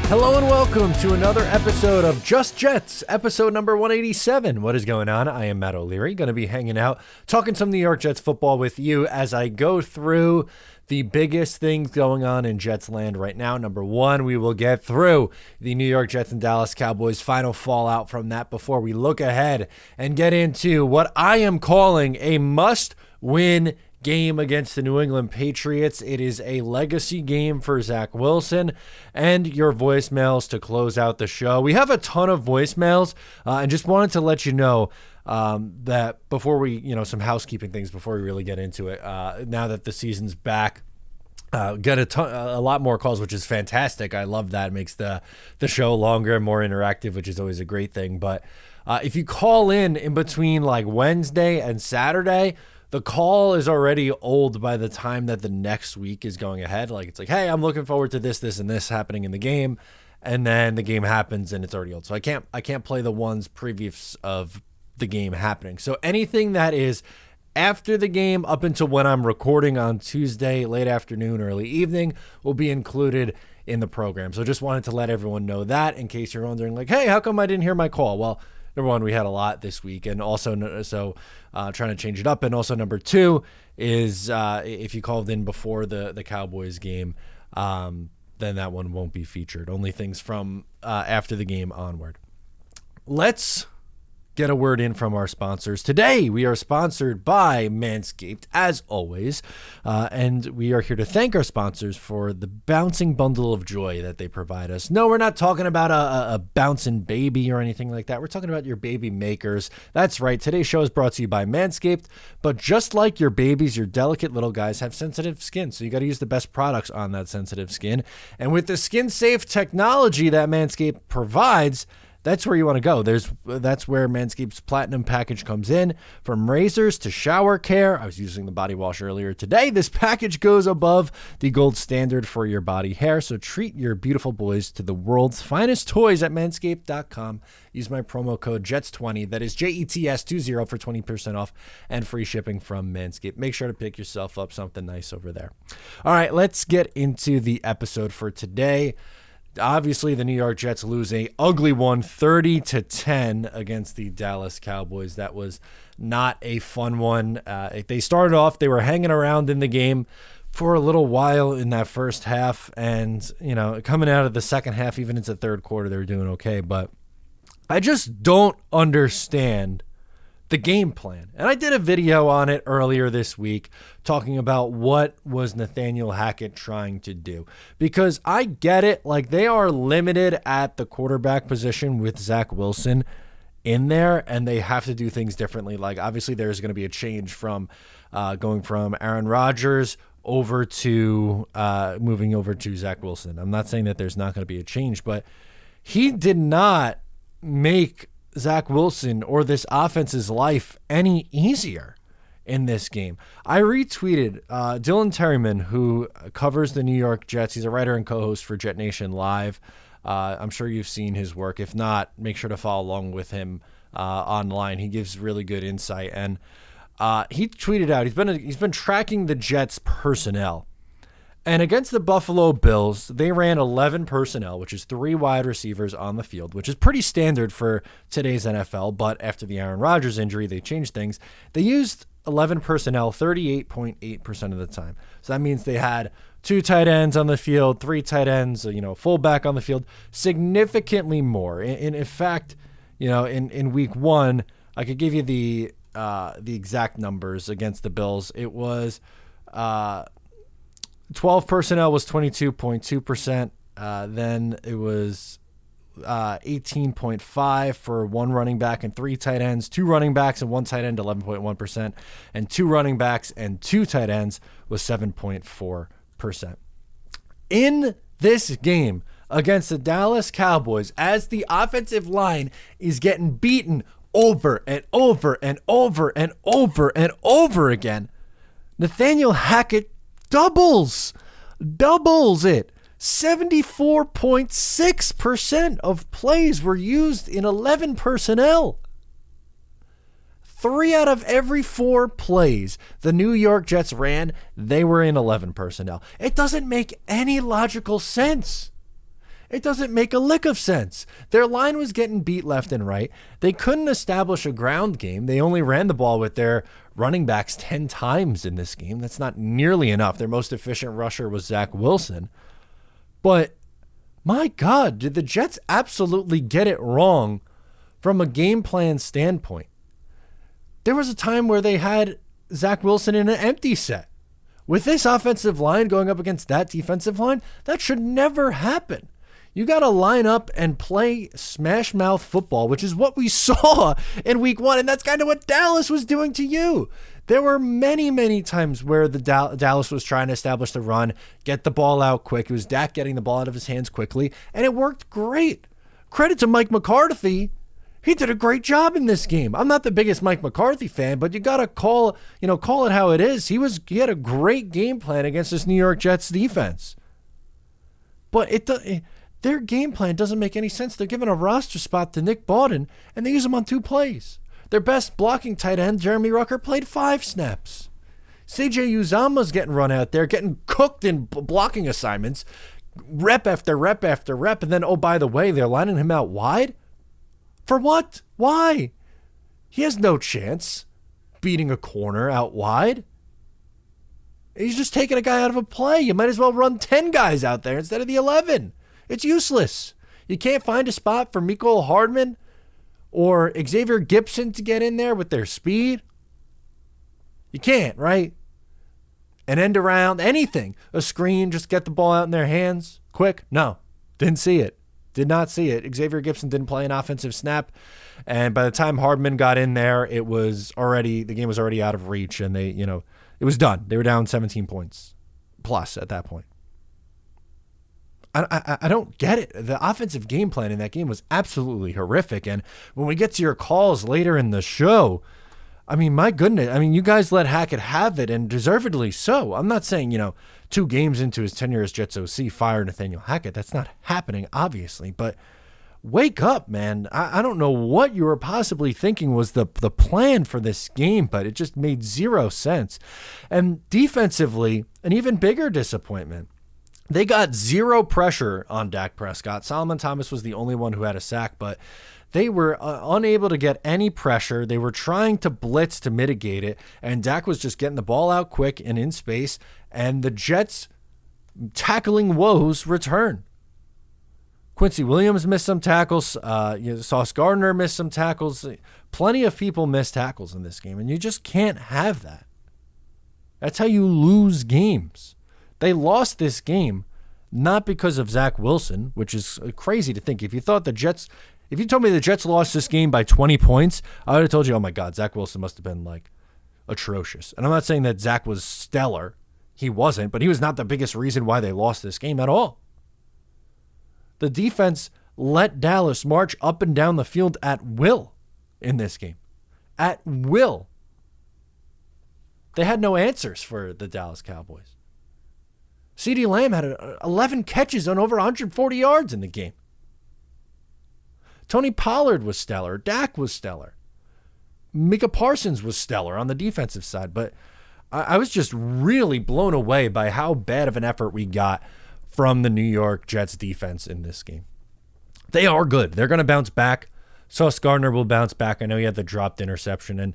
Hello and welcome to another episode of Just Jets, episode number 187. What is going on? I am Matt O'Leary, going to be hanging out, talking some New York Jets football with you as I go through the biggest things going on in Jets land right now. Number one, we will get through the New York Jets and Dallas Cowboys final fallout from that before we look ahead and get into what I am calling a must-win game against the New England Patriots. It is a legacy game for Zach Wilson, and your voicemails to close out the show. We have a ton of voicemails, and just wanted to let you know that before we, some housekeeping things before we really get into it. Now that the season's back, get a lot more calls, which is fantastic. I love that. It makes the show longer and more interactive, which is always a great thing. But if you call in between like Wednesday and Saturday, the call is already old by the time that the next week is going ahead. Like, it's like, hey, I'm looking forward to this, and this happening in the game. And then the game happens and it's already old. So I can't play the ones previous of the game happening. So anything that is after the game up until when I'm recording on Tuesday, late afternoon, early evening, will be included in the program. So just wanted to let everyone know that in case you're wondering, like, hey, how come I didn't hear my call? Well, number one, we had a lot this week, and also trying to change it up. And also number two is if you called in before the Cowboys game, then that one won't be featured. Only things from after the game onward. Let's get a word in from our sponsors. Today, we are sponsored by Manscaped, as always, and we are here to thank our sponsors for the bouncing bundle of joy that they provide us. No, we're not talking about a bouncing baby or anything like that. We're talking about your baby makers. That's right. Today's show is brought to you by Manscaped, but just like your babies, your delicate little guys have sensitive skin, so you got to use the best products on that sensitive skin. And with the skin-safe technology that Manscaped provides, that's where you want to go. That's where Manscaped's Platinum package comes in. From razors to shower care. I was using the body wash earlier today. This package goes above the gold standard for your body hair. So treat your beautiful boys to the world's finest toys at manscaped.com. Use my promo code JETS20. That is JETS20 for 20% off and free shipping from Manscaped. Make sure to pick yourself up something nice over there. All right, let's get into the episode for today. Obviously, the New York Jets lose a ugly one, 30-10 against the Dallas Cowboys. That was not a fun one. They started off, they were hanging around in the game for a little while in that first half. And, coming out of the second half, even into the third quarter, they were doing okay. But I just don't understand the game plan. And I did a video on it earlier this week talking about what was Nathaniel Hackett trying to do. Because I get it, like they are limited at the quarterback position with Zach Wilson in there, and they have to do things differently. Like obviously there's going to be a change from going from Aaron Rodgers over to moving over to Zach Wilson. I'm not saying that there's not going to be a change, but he did not make Zach Wilson or this offense's life any easier in this game. I retweeted Dylan Terryman, who covers the New York Jets. He's a writer and co-host for Jet Nation Live. I'm sure you've seen his work. If not, make sure to follow along with him online. He gives really good insight. And he tweeted out, he's been tracking the Jets personnel. And against the Buffalo Bills, they ran 11 personnel, which is 3 wide receivers on the field, which is pretty standard for today's NFL. But after the Aaron Rodgers injury, they changed things. They used 11 personnel 38.8% of the time. So that means they had 2 tight ends on the field, 3 tight ends, fullback on the field, significantly more. In fact, in week 1, I could give you the exact numbers against the Bills. It was 12 personnel was 22.2%. Then it was 18.5 for 1 running back and 3 tight ends, 2 running backs and 1 tight end, 11.1%, and 2 running backs and 2 tight ends was 7.4%. In this game against the Dallas Cowboys, as the offensive line is getting beaten over and over and over and over and over again, Nathaniel Hackett doubles it. 74.6% of plays were used in 11 personnel. 3 out of every 4 plays the New York Jets ran, they were in 11 personnel. It doesn't make any logical sense. It doesn't make a lick of sense. Their line was getting beat left and right. They couldn't establish a ground game. They only ran the ball with their running backs 10 times in this game. That's not nearly enough. Their most efficient rusher was Zach Wilson. But my God, did the Jets absolutely get it wrong from a game plan standpoint? There was a time where they had Zach Wilson in an empty set. With this offensive line going up against that defensive line, that should never happen. You got to line up and play smash mouth football, which is what we saw in week 1. And that's kind of what Dallas was doing to you. There were many, many times where the Dallas was trying to establish the run, get the ball out quick. It was Dak getting the ball out of his hands quickly, and it worked great. Credit to Mike McCarthy. He did a great job in this game. I'm not the biggest Mike McCarthy fan, but you got to call it how it is. He had a great game plan against this New York Jets defense. But their game plan doesn't make any sense. They're giving a roster spot to Nick Bawden, and they use him on 2 plays. Their best blocking tight end, Jeremy Rucker, played 5 snaps. CJ Uzomah's getting run out there, getting cooked in blocking assignments, rep after rep after rep, and then, oh, by the way, they're lining him out wide? For what? Why? He has no chance beating a corner out wide. He's just taking a guy out of a play. You might as well run 10 guys out there instead of the 11. It's useless. You can't find a spot for Mecole Hardman or Xavier Gibson to get in there with their speed. You can't, right? An end around, anything. A screen, just get the ball out in their hands quick. No, didn't see it. Did not see it. Xavier Gibson didn't play an offensive snap. And by the time Hardman got in there, the game was already out of reach, and it was done. They were down 17 points plus at that point. I don't get it. The offensive game plan in that game was absolutely horrific. And when we get to your calls later in the show, I mean, my goodness. I mean, you guys let Hackett have it, and deservedly so. I'm not saying, 2 games into his tenure as Jets OC, fire Nathaniel Hackett. That's not happening, obviously. But wake up, man. I don't know what you were possibly thinking was the plan for this game, but it just made 0 sense. And defensively, an even bigger disappointment. They got 0 pressure on Dak Prescott. Solomon Thomas was the only one who had a sack, but they were unable to get any pressure. They were trying to blitz to mitigate it, and Dak was just getting the ball out quick and in space, and the Jets' tackling woes return. Quincy Williams missed some tackles. Sauce Gardner missed some tackles. Plenty of people missed tackles in this game, and you just can't have that. That's how you lose games. They lost this game not because of Zach Wilson, which is crazy to think. If you told me the Jets lost this game by 20 points, I would have told you, oh my God, Zach Wilson must have been atrocious. And I'm not saying that Zach was stellar. He wasn't, but he was not the biggest reason why they lost this game at all. The defense let Dallas march up and down the field at will in this game. At will. They had no answers for the Dallas Cowboys. CeeDee Lamb had 11 catches on over 140 yards in the game. Tony Pollard was stellar. Dak was stellar. Micah Parsons was stellar on the defensive side. But I was just really blown away by how bad of an effort we got from the New York Jets defense in this game. They are good. They're going to bounce back. Sauce Gardner will bounce back. I know he had the dropped interception, and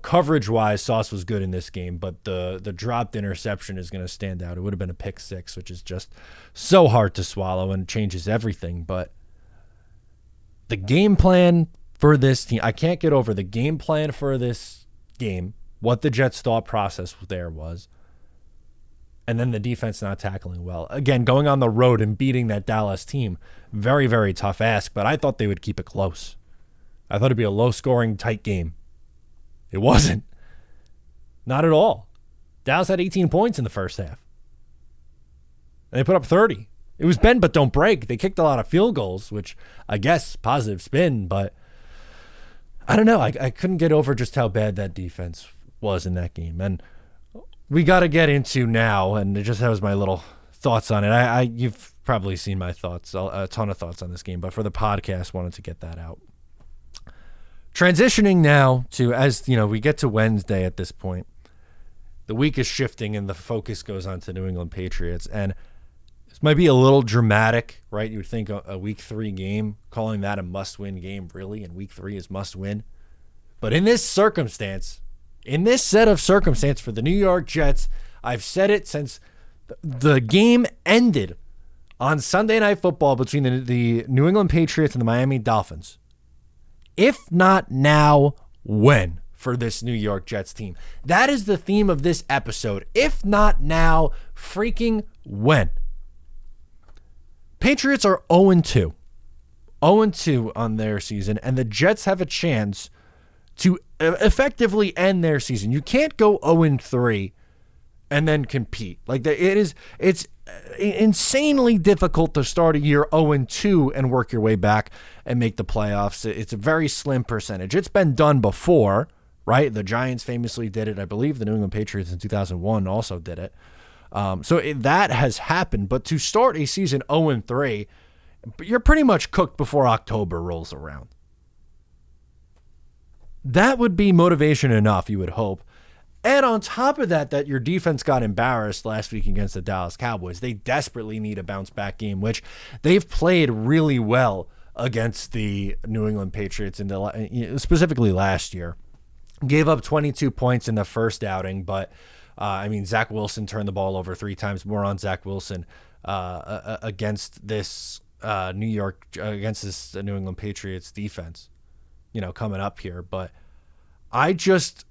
coverage-wise, Sauce was good in this game, but the dropped interception is going to stand out. It would have been a pick 6, which is just so hard to swallow and changes everything. But the game plan for this team, I can't get over the game plan for this game, what the Jets' thought process there was, and then the defense not tackling well. Again, going on the road and beating that Dallas team, very, very tough ask, but I thought they would keep it close. I thought it'd be a low-scoring, tight game. It wasn't. Not at all. Dallas had 18 points in the first half. And they put up 30. It was bend but don't break. They kicked a lot of field goals, which I guess positive spin, but I don't know. I couldn't get over just how bad that defense was in that game. And we got to get into now, and it just was my little thoughts on it. You've probably seen my thoughts, a ton of thoughts on this game, but for the podcast, wanted to get that out. Transitioning now to, as we get to Wednesday at this point, the week is shifting and the focus goes on to New England Patriots. And This might be a little dramatic, right? You would think a week 3 game, calling that a must-win game, really, and week 3 is must-win. But in this circumstance, in this set of circumstance for the New York Jets, I've said it since the game ended on Sunday Night Football between the New England Patriots and the Miami Dolphins. If not now, when for this New York Jets team? That is the theme of this episode. If not now, freaking when? Patriots are 0-2. 0-2 on their season, and the Jets have a chance to effectively end their season. You can't go 0-3 and then compete. It's insanely difficult to start a year 0-2 and work your way back and make the playoffs. It's a very slim percentage. It's been done before, right? The Giants famously did it. I believe the New England Patriots in 2001 also did it. That has happened. But to start a season 0-3, you're pretty much cooked before October rolls around. That would be motivation enough, you would hope. And on top of that your defense got embarrassed last week against the Dallas Cowboys. They desperately need a bounce-back game, which they've played really well against the New England Patriots, specifically last year. Gave up 22 points in the first outing, but Zach Wilson turned the ball over 3 times. More on Zach Wilson against this New England Patriots defense, coming up here. But I just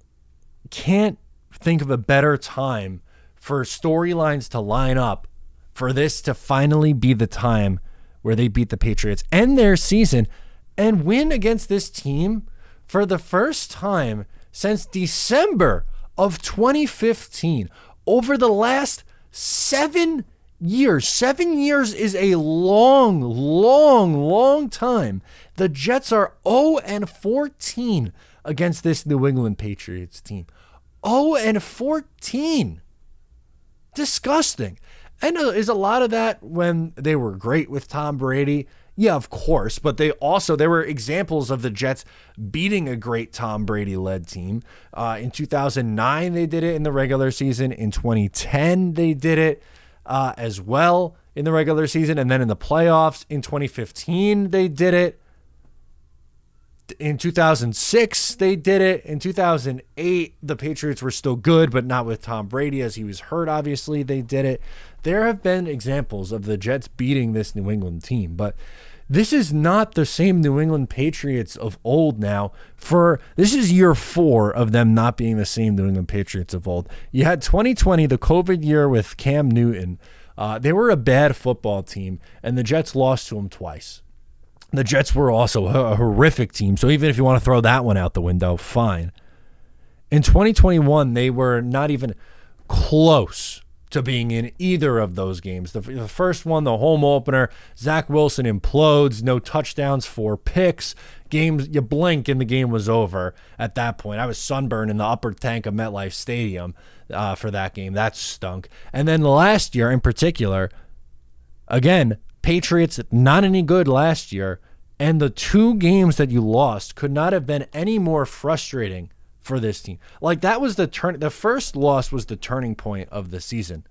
can't think of a better time for storylines to line up for this to finally be the time where they beat the Patriots, end their season, and win against this team for the first time since December of 2015. Over the last 7 years. 7 years is a long, long, long time. The Jets are 0-14 against this New England Patriots team. 0-14. Disgusting. And is a lot of that when they were great with Tom Brady? Yeah, of course. But there were examples of the Jets beating a great Tom Brady-led team. In 2009, they did it in the regular season. In 2010, they did it as well in the regular season. And then in the playoffs in 2015, they did it. In 2006, they did it. In 2008, the Patriots were still good, but not with Tom Brady as he was hurt, obviously. They did it. There have been examples of the Jets beating this New England team, but this is not the same New England Patriots of old now. This is year 4 of them not being the same New England Patriots of old. You had 2020, the COVID year with Cam Newton. They were a bad football team, and the Jets lost to them twice. The Jets were also a horrific team, so even if you want to throw that one out the window, fine. In 2021, they were not even close to being in either of those games. The first one, the home opener, Zach Wilson implodes, no touchdowns, 4 picks. Games, you blink and the game was over at that point. I was sunburned in the upper tank of MetLife Stadium for that game. That stunk. And then last year in particular, again, Patriots not any good last year, and the 2 games that you lost could not have been any more frustrating for this team. Like, that was the first loss was the turning point of the season.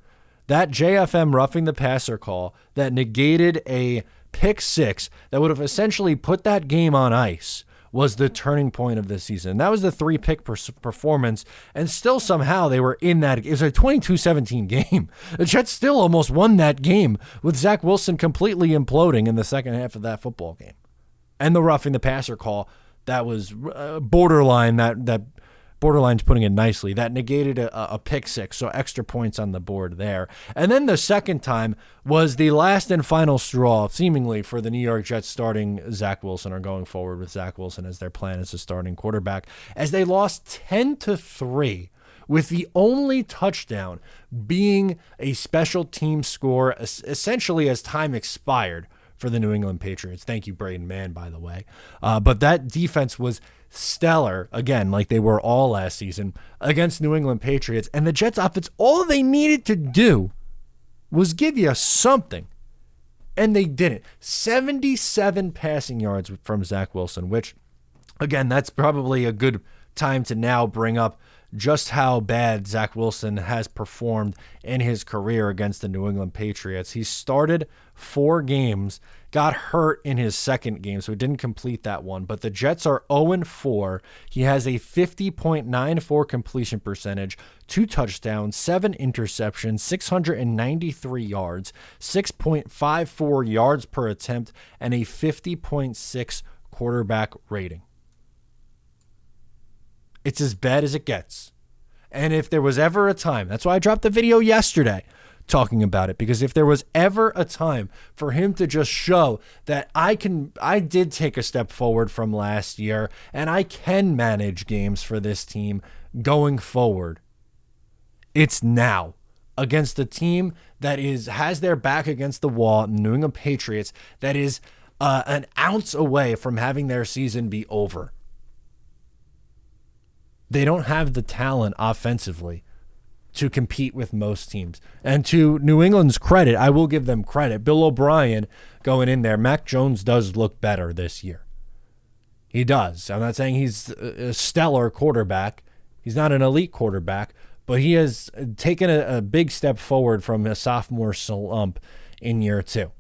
That JFM roughing the passer call that negated a pick 6 that would have essentially put that game on ice was the turning point of the season. That was the 3-pick performance, and still somehow they were in that. It was a 22-17 game. The Jets still almost won that game with Zach Wilson completely imploding in the second half of that football game. And the roughing the passer call, that was borderline, that borderline's putting it nicely, that negated a pick 6, so extra points on the board there. And then the second time was the last and final straw, seemingly, for the New York Jets starting Zach Wilson, or going forward with Zach Wilson as their plan as a starting quarterback, as they lost 10-3, with the only touchdown being a special team score, essentially as time expired for the New England Patriots. Thank you, Braden Mann, by the way. But that defense was stellar, again, like they were all last season, against New England Patriots. And the Jets offense, all they needed to do was give you something. And they didn't. 77 passing yards from Zach Wilson, which, again, that's probably a good time to now bring up just how bad Zach Wilson has performed in his career against the New England Patriots. He started 4 games, got hurt in his second game, so he didn't complete that one. But the Jets are 0-4. He has a 50.94 completion percentage, 2 touchdowns, 7 interceptions, 693 yards, 6.54 yards per attempt, and a 50.6 quarterback rating. It's as bad as it gets. And if there was ever a time, that's why I dropped the video yesterday talking about it, because if there was ever a time for him to just show that I did take a step forward from last year and I can manage games for this team going forward, it's now against a team that has their back against the wall, the New England Patriots, that is an ounce away from having their season be over. They don't have the talent offensively to compete with most teams. And to New England's credit, I will give them credit. Bill O'Brien going in there, Mac Jones does look better this year. He does. I'm not saying he's a stellar quarterback. He's not an elite quarterback, but he has taken a big step forward from a sophomore slump in year 2.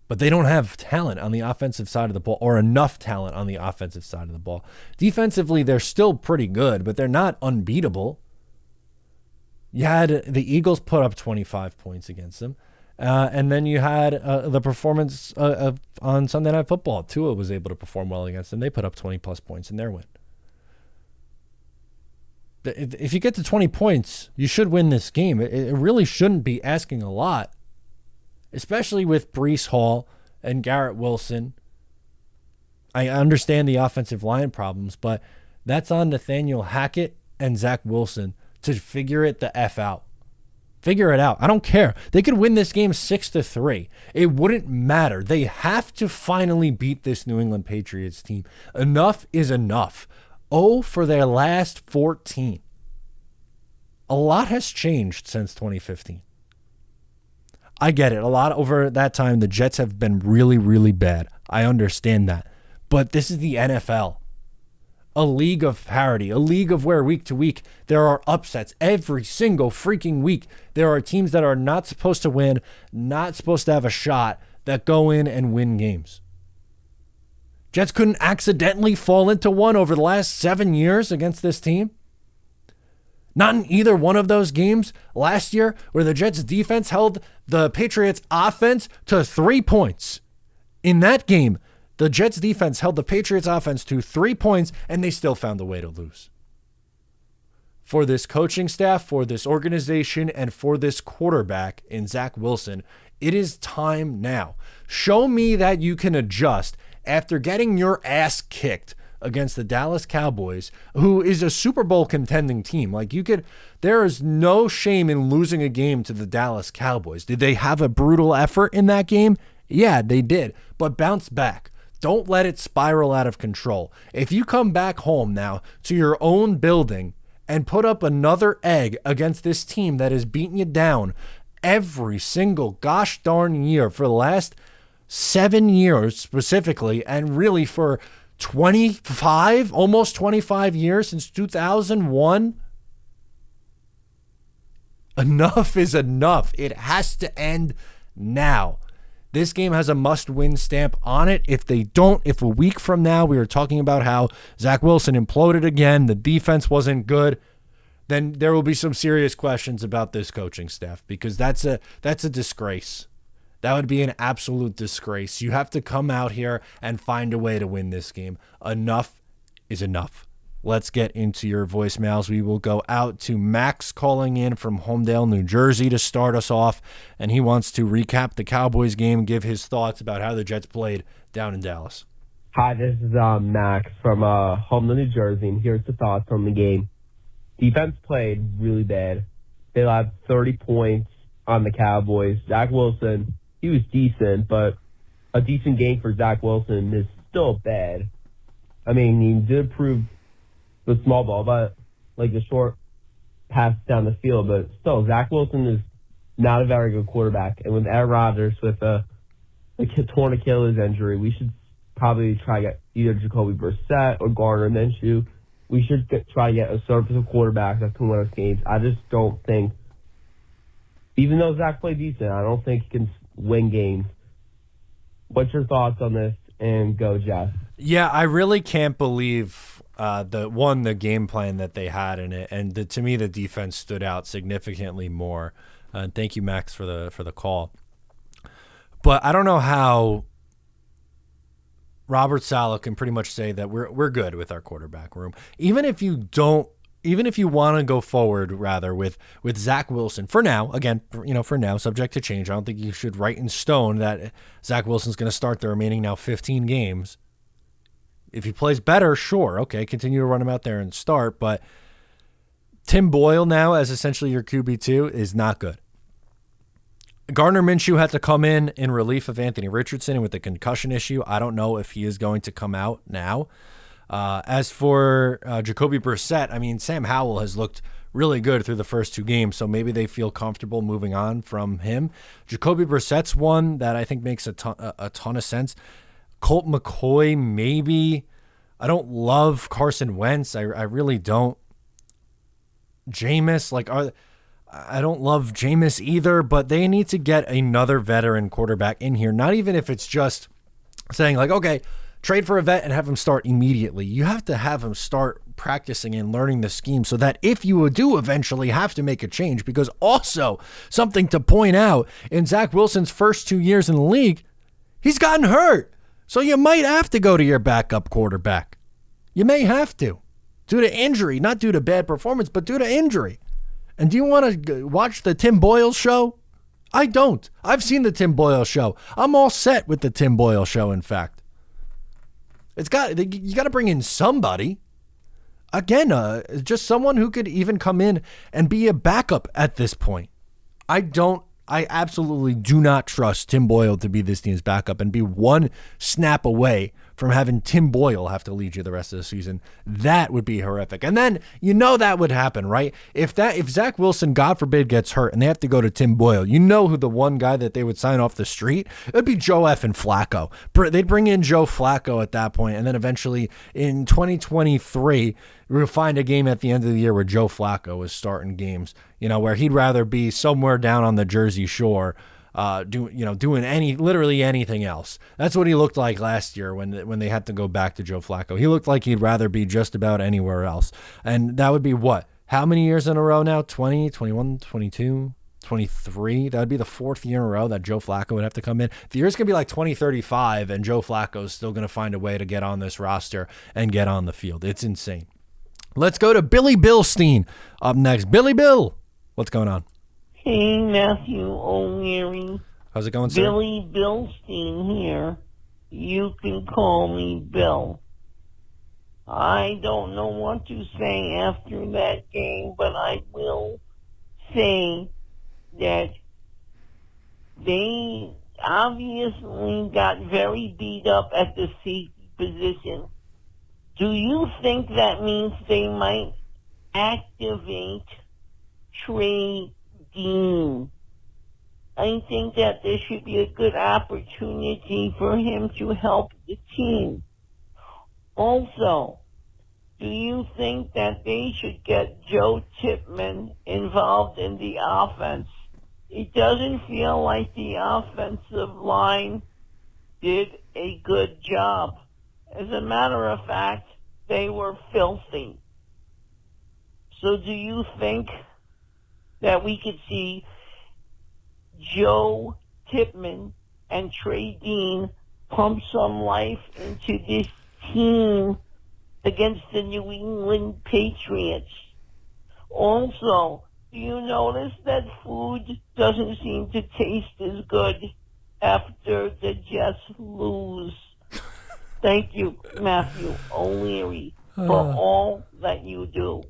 But they don't have talent on the offensive side of the ball, or enough talent on the offensive side of the ball. Defensively, they're still pretty good, but they're not unbeatable. You had the Eagles put up 25 points against them. And then you had the performance on Sunday Night Football. Tua was able to perform well against them. They put up 20-plus points in their win. If you get to 20 points, you should win this game. It really shouldn't be asking a lot, especially with Breece Hall and Garrett Wilson. I understand the offensive line problems, but that's on Nathaniel Hackett and Zach Wilson to figure it the F out. Figure it out. I don't care. They could win this game 6-3. It wouldn't matter. They have to finally beat this New England Patriots team. Enough is enough. For their last 14. A lot has changed since 2015. I get it. A lot over that time, the Jets have been really, really bad. I understand that. But this is the NFL. A league of parity. A league of where week to week there are upsets. Every single freaking week there are teams that are not supposed to win, not supposed to have a shot, that go in and win games. Jets couldn't accidentally fall into one over the last 7 years against this team. Not in either one of those games last year where the Jets defense held the Patriots offense to 3 points. In that game, the Jets defense held the Patriots offense to 3 points, and they still found a way to lose. For this coaching staff, for this organization, and for this quarterback in Zach Wilson, it is time now. Show me that you can adjust after getting your ass kicked against the Dallas Cowboys, who is a Super Bowl contending team. There is no shame in losing a game to the Dallas Cowboys. Did they have a brutal effort in that game? Yeah, they did. But bounce back. Don't let it spiral out of control. If you come back home now to your own building and put up another egg against this team that has beaten you down every single gosh darn year for the last 7 years specifically, and really for 25, almost 25 years since 2001. Enough is enough. It has to end now. This game has a must-win stamp on it. If they don't, if a week from now we were talking about how Zach Wilson imploded again, the defense wasn't good, then there will be some serious questions about this coaching staff, because that's a disgrace. That would be an absolute disgrace. You have to come out here and find a way to win this game. Enough is enough. Let's get into your voicemails. We will go out to Max calling in from Homedale, New Jersey to start us off, and he wants to recap the Cowboys game, give his thoughts about how the Jets played down in Dallas. Hi, this is Max from Homedale, New Jersey, and here's the thoughts on the game. Defense played really bad. They allowed 30 points on the Cowboys. Zach Wilson, he was decent, but a decent game for Zach Wilson is still bad. I mean, he did prove the small ball, but the short pass down the field. But still, Zach Wilson is not a very good quarterback. And with Aaron Rodgers with a torn Achilles injury, we should probably try to get either Jacoby Brissett or Gardner Minshew we should try to get a surplus of quarterbacks that can win us games. I just don't think, even though Zach played decent, I don't think he can win games. What's your thoughts on this? And go, Jeff. Yeah, I really can't believe the game plan that they had in it, and to me the defense stood out significantly more. Thank you, Max, for the call. But I don't know how Robert Saleh can pretty much say that we're good with our quarterback room, even if you want to go forward rather with Zach Wilson for now. Again, for now, subject to change. I don't think you should write in stone that Zach Wilson's going to start the remaining now 15 games. If he plays better, sure, okay, continue to run him out there and start. But Tim Boyle now as essentially your QB2 is not good. Gardner Minshew had to come in relief of Anthony Richardson, and with the concussion issue, I don't know if he is going to come out now. As for Jacoby Brissett, I mean, Sam Howell has looked really good through the first 2 games, so maybe they feel comfortable moving on from him. Jacoby Brissett's one that I think makes a ton of sense. Colt McCoy, maybe. I don't love Carson Wentz. I really don't. Jameis, I don't love Jameis either, but they need to get another veteran quarterback in here. Not even if it's just saying okay, trade for a vet and have him start immediately. You have to have him start practicing and learning the scheme so that if you do eventually have to make a change, because also something to point out, in Zach Wilson's first 2 years in the league, he's gotten hurt. So you might have to go to your backup quarterback. You may have to. Due to injury, not due to bad performance, but due to injury. And do you want to watch the Tim Boyle show? I don't. I've seen the Tim Boyle show. I'm all set with the Tim Boyle show, in fact. You got to bring in somebody. Again, just someone who could even come in and be a backup at this point. I absolutely do not trust Tim Boyle to be this team's backup and be one snap away from having Tim Boyle have to lead you the rest of the season. That would be horrific. And then that would happen, right? If Zach Wilson, God forbid, gets hurt and they have to go to Tim Boyle, who the one guy that they would sign off the street? It would be Joe F. and Flacco. They'd bring in Joe Flacco at that point, and then eventually in 2023, we'll find a game at the end of the year where Joe Flacco is starting games, where he'd rather be somewhere down on the Jersey Shore, doing literally anything else. That's what he looked like last year when they had to go back to Joe Flacco. He looked like he'd rather be just about anywhere else. And that would be what? How many years in a row now? 20, 21, 22, 23? That would be the 4th year in a row that Joe Flacco would have to come in. The year's going to be like 2035, and Joe Flacco's still going to find a way to get on this roster and get on the field. It's insane. Let's go to Billy Bilstein up next. Billy Bill, what's going on? Hey, Matthew O'Leary. How's it going, sir? Billy Bilstein here. You can call me Bill. I don't know what to say after that game, but I will say that they obviously got very beat up at the safety position. Do you think that means they might activate Trey Dean? I think that there should be a good opportunity for him to help the team. Also, do you think that they should get Joe Tipman involved in the offense? It doesn't feel like the offensive line did a good job. As a matter of fact, they were filthy. So do you think that we could see Joe Tipman and Trey Dean pump some life into this team against the New England Patriots? Also, do you notice that food doesn't seem to taste as good after the Jets lose? Thank you, Matthew O'Leary, for all that you do.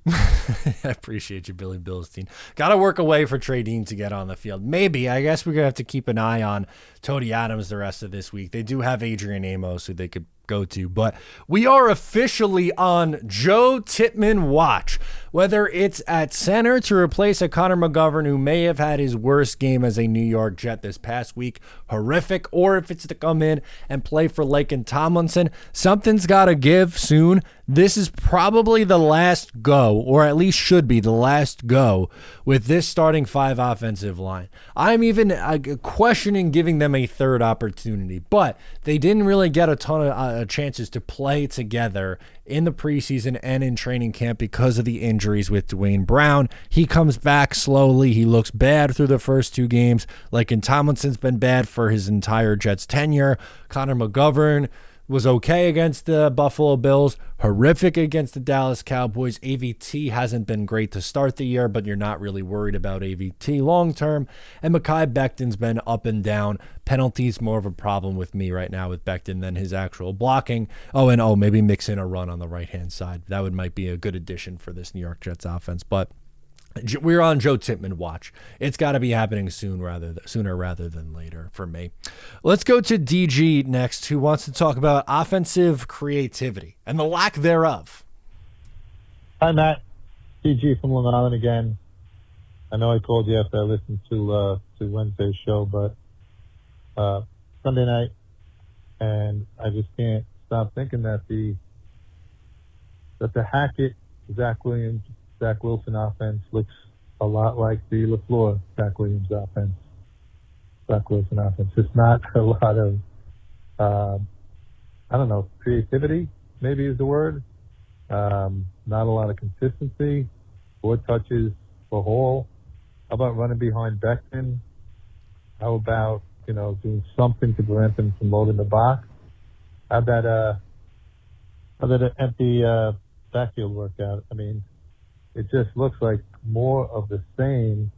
I appreciate you, Billy Bilstein. Got to work away for Trey Dean to get on the field. Maybe. I guess we're going to have to keep an eye on Tony Adams the rest of this week. They do have Adrian Amos, who they could go to. But we are officially on Joe Tippmann watch. Whether it's at center to replace a Connor McGovern who may have had his worst game as a New York Jet this past week, horrific, or if it's to come in and play for Laken Tomlinson, something's got to give soon. This is probably the last go, or at least should be the last go, with this starting 5 offensive line. I'm even questioning giving them a third opportunity, but they didn't really get a ton of chances to play together in the preseason and in training camp because of the injuries with Dwayne Brown. He comes back slowly. He looks bad through the first 2 games. Laken Tomlinson's been bad for his entire Jets tenure. Connor McGovern was okay against the Buffalo Bills, horrific against the Dallas Cowboys. AVT hasn't been great to start the year, but you're not really worried about AVT long term. And Mekhi Becton's been up and down. Penalties more of a problem with me right now with Becton than his actual blocking. Maybe mix in a run on the right-hand side. That might be a good addition for this New York Jets offense, but we're on Joe Tippmann watch. It's got to be happening sooner rather than later for me. Let's go to DG next, who wants to talk about offensive creativity and the lack thereof. Hi, Matt. DG from Long Island again. I know I called you after I listened to Wednesday's show, but Sunday night, and I just can't stop thinking that the Hackett, Zach Williams, Zach Wilson offense looks a lot like the LaFleur Zach Williams offense. Zach Wilson offense. It's not a lot of, creativity, maybe is the word. Not a lot of consistency. 4 touches for Hall. How about running behind Becton? How about, doing something to prevent them from loading the box? How about an empty backfield workout? I mean, it just looks like more of the same.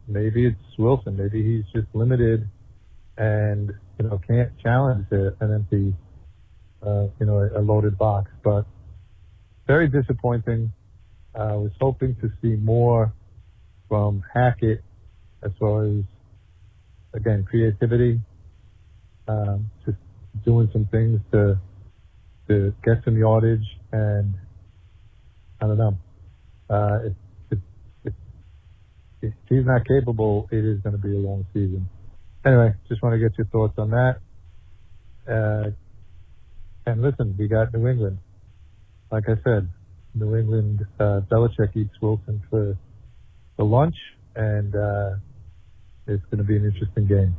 Maybe it's Wilson. Maybe he's just limited and, can't challenge an empty, a loaded box. But very disappointing. I was hoping to see more from Hackett as far as, again, creativity, just doing some things to get some yardage, and I don't know. If he's not capable, it is going to be a long season. Anyway, just want to get your thoughts on that. And listen, we got New England. Like I said, New England, Belichick eats Wilson for lunch, and it's going to be an interesting game.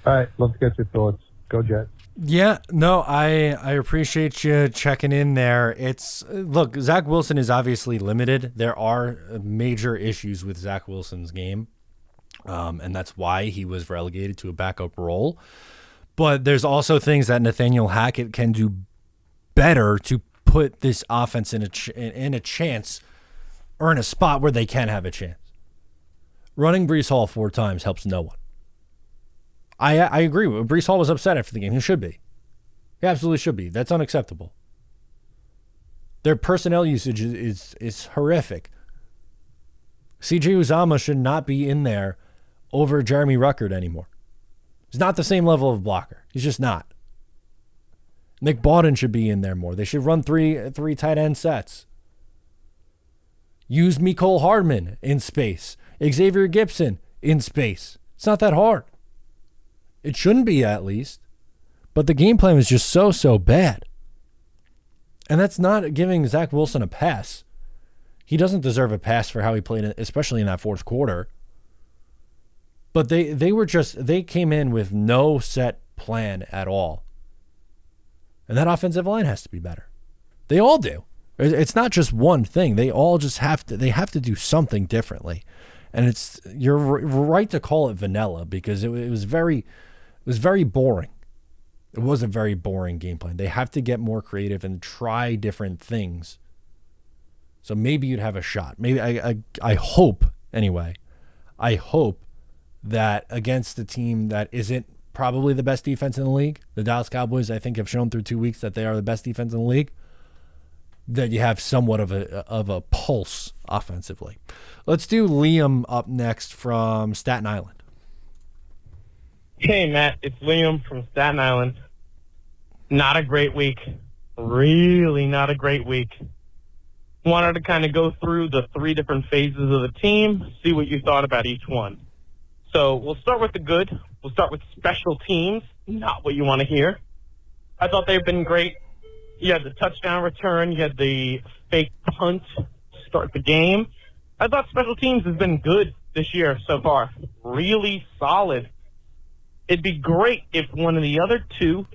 All right, love to get your thoughts. Go Jets. Yeah, no, I appreciate you checking in there. Look, Zach Wilson is obviously limited. There are major issues with Zach Wilson's game, and that's why he was relegated to a backup role. But there's also things that Nathaniel Hackett can do better to put this offense in a chance, or in a spot where they can have a chance. Running Breece Hall 4 times helps no one. I agree with Breece Hall was upset after the game. He should be. He absolutely should be. That's unacceptable. Their personnel usage is horrific. C.J. Uzomah should not be in there over Jeremy Ruckert anymore. He's not the same level of blocker. He's just not. Nick Bawden should be in there more. They should run three tight end sets. Use Mecole Hardman in space. Xavier Gibson in space. It's not that hard. It shouldn't be, at least. But the game plan was just so bad. And that's not giving Zach Wilson a pass. He doesn't deserve a pass for how he played, especially in that fourth quarter. But they came in with no set plan at all. And that offensive line has to be better. They all do. It's not just one thing. They all just have to do something differently. And you're right to call it vanilla, because it was very boring. It was a very boring game plan. They have to get more creative and try different things. So maybe you'd have a shot. Maybe I hope, anyway. I hope that against a team that isn't probably the best defense in the league, the Dallas Cowboys, I think, have shown through 2 weeks that they are the best defense in the league, that you have somewhat of a pulse offensively. Let's do Liam up next from Staten Island. Hey, Matt. It's Liam from Staten Island. Not a great week. Really not a great week. Wanted to kind of go through the 3 different phases of the team, see what you thought about each one. So we'll start with the good. We'll start with special teams, not what you want to hear. I thought they've been great. You had the touchdown return. You had the fake punt to start the game. I thought special teams has been good this year so far. Really solid. It'd be great if one of the other 2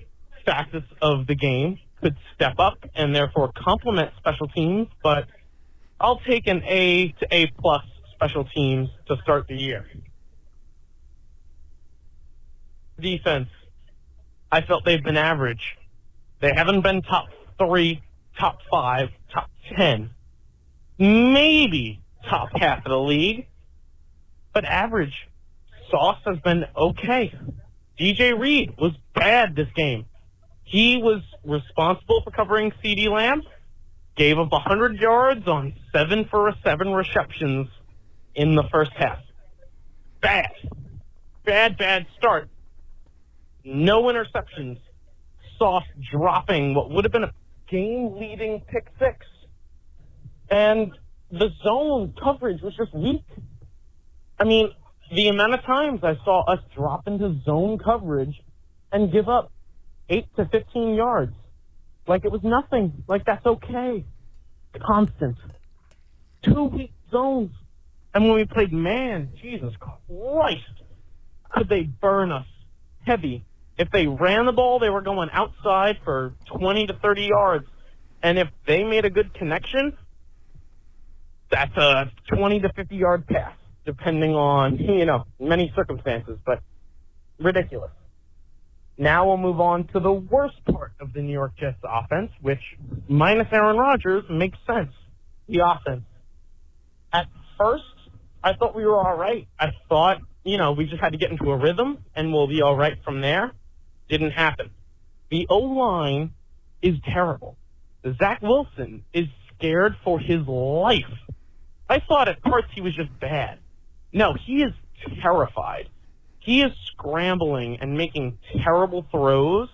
facets of the game could step up and therefore complement special teams, but I'll take an A to A+ special teams to start the year. Defense, I felt they've been average. They haven't been top 3, top 5, top 10, maybe top half of the league, but average. Sauce has been okay. DJ Reed was bad this game. He was responsible for covering CeeDee Lamb, gave up 100 yards on 7 for 7 receptions in the first half. Bad. Bad start. No interceptions. Sauce dropping what would have been a game-leading pick 6. And the zone coverage was just weak. I mean, the amount of times I saw us drop into zone coverage and give up 8 to 15 yards. Like it was nothing. Like that's okay. Constant. 2 weak zones. And when we played man, Jesus Christ, could they burn us heavy. If they ran the ball, they were going outside for 20 to 30 yards. And if they made a good connection, that's a 20 to 50-yard pass, depending on, many circumstances, but ridiculous. Now we'll move on to the worst part of the New York Jets offense, which, minus Aaron Rodgers, makes sense. The offense. At first, I thought we were all right. I thought, we just had to get into a rhythm, and we'll be all right from there. Didn't happen. The O-line is terrible. Zach Wilson is scared for his life. I thought at parts he was just bad. No, he is terrified. He is scrambling and making terrible throws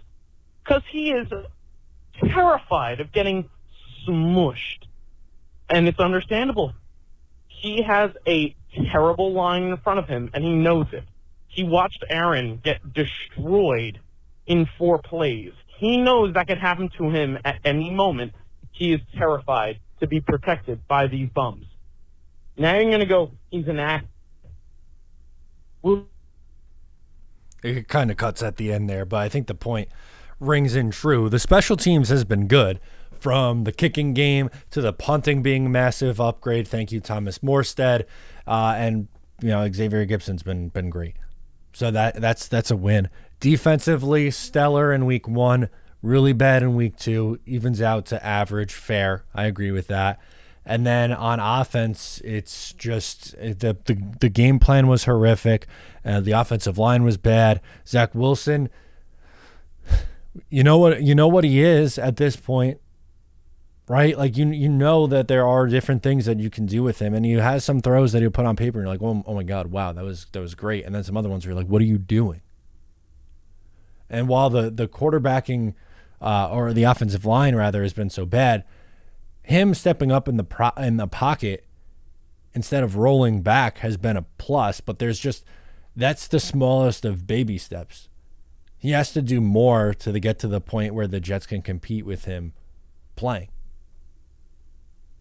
because he is terrified of getting smushed. And it's understandable. He has a terrible line in front of him, and he knows it. He watched Aaron get destroyed in 4 plays. He knows that could happen to him at any moment. He is terrified to be protected by these bums. Now you're going to go, he's an act. It kind of cuts at the end there, but I think the point rings in true. The special teams has been good, from the kicking game to the punting being a massive upgrade. Thank you, Thomas Morstead. And Xavier Gibson's been great. So that's a win. Defensively, stellar in week 1, really bad in week 2, evens out to average, fair. I agree with that. And then on offense, it's just the game plan was horrific. The offensive line was bad. Zach Wilson, you know what he is at this point, right? Like you know that there are different things that you can do with him, and he has some throws that he'll put on paper, and you're like, oh my God, wow, that was great. And then some other ones where you're like, what are you doing? And while the quarterbacking or the offensive line rather has been so bad, him stepping up in the pocket instead of rolling back has been a plus, but that's the smallest of baby steps. He has to do more to get to the point where the Jets can compete with him playing.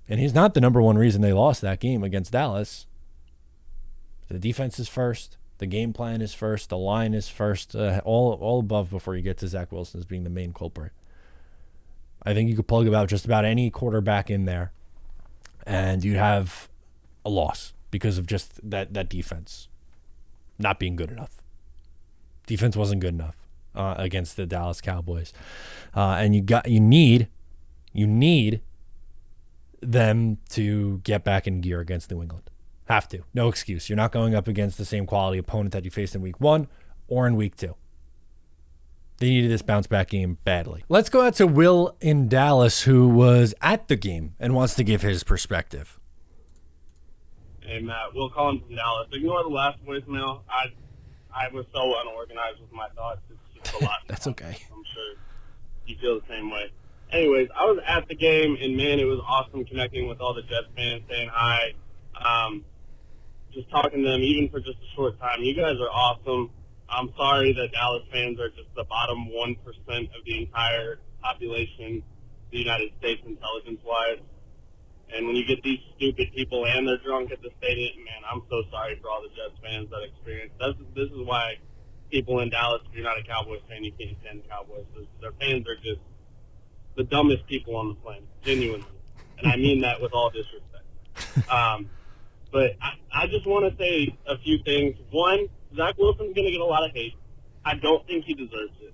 And he's not the number one reason they lost that game against Dallas. The defense is first. The game plan is first. The line is first. All above before you get to Zach Wilson as being the main culprit. I think you could plug about just about any quarterback in there, and you'd have a loss because of just that defense not being good enough. Defense wasn't good enough against the Dallas Cowboys, and you need them to get back in gear against New England. Have to. No excuse. You're not going up against the same quality opponent that you faced in week 1 or in week 2. They needed this bounce-back game badly. Let's go out to Will in Dallas, who was at the game and wants to give his perspective. Hey, Matt. Will calling from Dallas. Ignore the last voicemail. I was so unorganized with my thoughts. It's just a lot. That's okay. I'm sure. you feel the same way. Anyways, I was at the game, and, man, it was awesome connecting with all the Jets fans, saying hi, just talking to them, even for just a short time. You guys are awesome. I'm sorry that Dallas fans are just the bottom 1% of the entire population of the United States intelligence-wise. And when you get these stupid people and they're drunk at the stadium, man, I'm so sorry for all the Jets fans that experience. This is why people in Dallas, if you're not a Cowboys fan, you can't stand the Cowboys. Their fans are just the dumbest people on the planet, genuinely. And I mean that with all disrespect. But I just want to say a few things. One, Zach Wilson's going to get a lot of hate. I don't think he deserves it.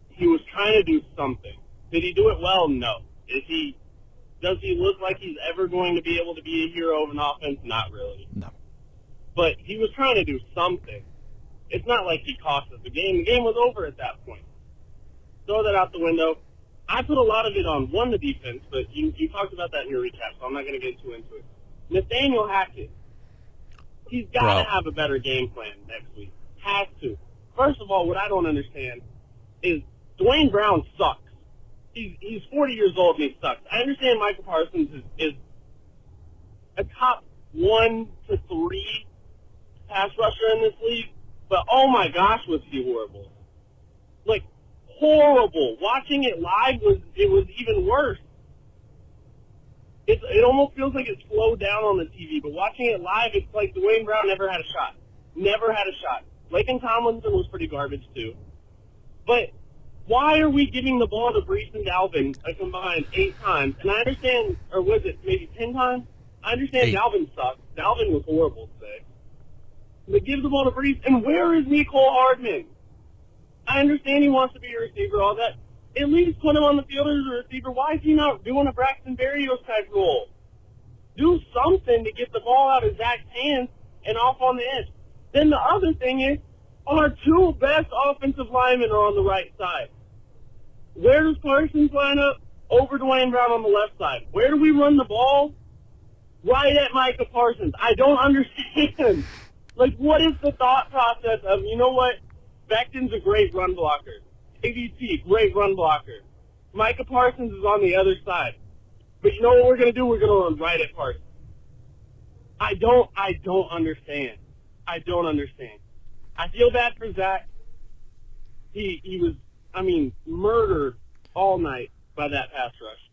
He was trying to do something. Did he do it well? No. Does he look like he's ever going to be able to be a hero of an offense? Not really. No. But he was trying to do something. It's not like he cost us the game. The game was over at that point. Throw that out the window. I put a lot of it on, one, the defense, but you talked about that in your recap, so I'm not going to get too into it. Nathaniel Hackett, he's got to have a better game plan next week. Has to. First of all, what I don't understand is Dwayne Brown sucks. He's 40 years old and he sucks. I understand Michael Parsons is a top 1 to 3 pass rusher in this league, but oh my gosh, was he horrible. Like, horrible. Watching it live was even worse. It almost feels like it slowed down on the TV, but watching it live, it's like Dwayne Brown never had a shot. Never had a shot. Laken Tomlinson was pretty garbage too. But why are we giving the ball to Brees and Dalvin a combined 8 times? And I understand, or was it maybe 10 times? I understand 8. Dalvin sucked. Dalvin was horrible today. But give the ball to Brees, and where is Mecole Hardman? I understand he wants to be a receiver, all that. At least put him on the field as a receiver. Why is he not doing a Braxton Berrios type role? Do something to get the ball out of Zach's hands and off on the edge. Then the other thing is, our 2 best offensive linemen are on the right side. Where does Parsons line up? Over Dwayne Brown on the left side. Where do we run the ball? Right at Micah Parsons. I don't understand. Like, what is the thought process of, you know what? Becton's a great run blocker. ADT, great run blocker. Micah Parsons is on the other side. But you know what we're going to do? We're going to run right at Parsons. I don't understand. I don't understand. I feel bad for Zach. He was, murdered all night by that pass rush.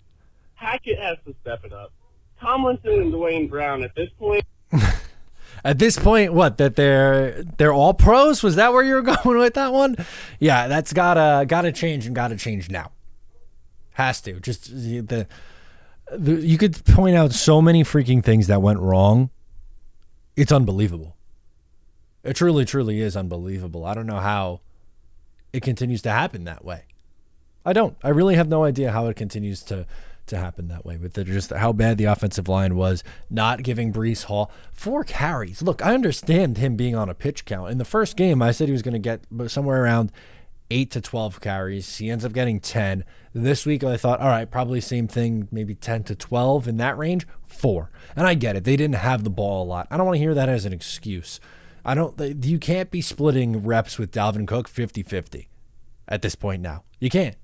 Hackett has to step it up. Tomlinson and Dwayne Brown at this point. At this point, what, that they're all pros? Was that where you were going with that one? Yeah, that's gotta change, and gotta change now. Has to. Just you could point out so many freaking things that went wrong. It's unbelievable. It truly, truly is unbelievable. I don't know how it continues to happen that way. I don't. I really have no idea how it continues to happen that way, with just how bad the offensive line was, not giving Brees Hall 4 carries. Look, I understand him being on a pitch count. In the first game, I said he was going to get somewhere around 8 to 12 carries. He ends up getting 10. This week, I thought, all right, probably same thing, maybe 10 to 12 in that range. 4. And I get it. They didn't have the ball a lot. I don't want to hear that as an excuse. You can't be splitting reps with Dalvin Cook 50-50 at this point now. You can't.